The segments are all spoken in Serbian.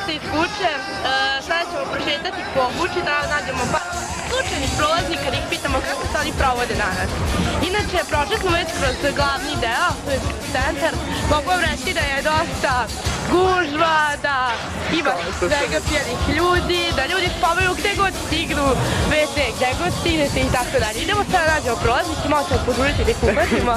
se iz kuće, sada ćemo prošetati po Guči da nađemo par slučajnih prolaznika da ih pitamo kako se oni provode danas. Inače, prošli smo već kroz glavni deo, to je centar. Mogu vam reći da je dosta gužva, da ima svega pijanih ljudi, da ljudi spavaju gde god stignu, WC gde god stignete i tako dalje. Idemo sada da nađemo prolaznike, malo ćemo požuriti da ih uhvatimo.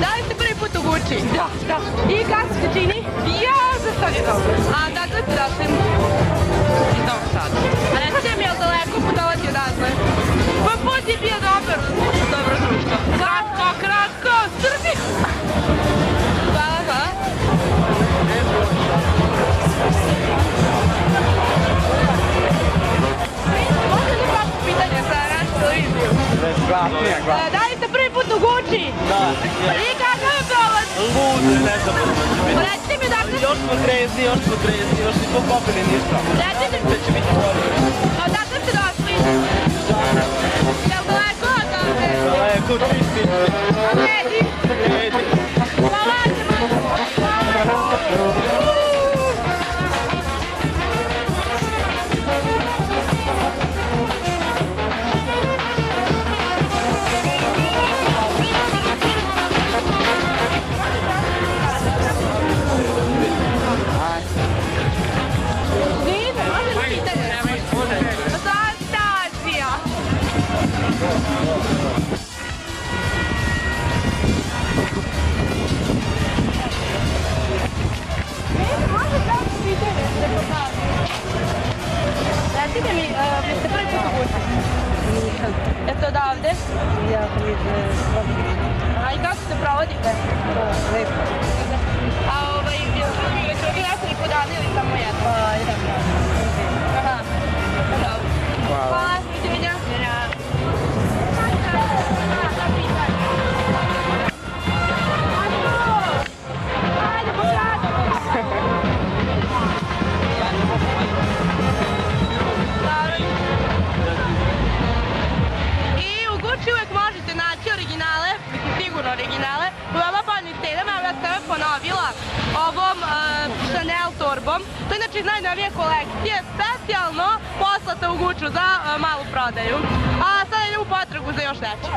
Da li ste prvi put u Guči? Da. I kako se čini? Ja, za sad je dobro. A dakle ste došli? Iz Novog Sada. A recite mi, je li daleko putovati odatle? Pa put je bio dobar. Dobro društvo. Kratko, Srbiju! Hvala. Može li kako pitanje za našu televiziju? Da li ste prvi put u Guči? Da. I kakav je prolaz? Lud, ne znam. Recite mi dakle... Još smo grezni, još nismo popili ništa. Recite mi... Sve će biti bolje. Odakle ste došli? Jel daleko odavde? Daleko, čisti. A vredi? Vredi. Hvala ćemo. Recite mi, vi ste prvi put u Guči? Nisam. Jeste odavde? Ja sam iz Slovenije. A i kako se provodite? Lepo. A jeste drugi nastavnik odavde ili samo jedno? Pa, jedan dan. Aha. Dobro. Hvala, vidjenja. Ajde, pokažemo. I u Guči uvek možete naći originale, sigurno originale, u veoma povoljnim cenama. Ja sam ove ponovila ovom Chanel torbom. To je inače iz najnovije kolekcije, specijalno poslata u Guču za malu prodaju. A sada idem u potragu za još nešto.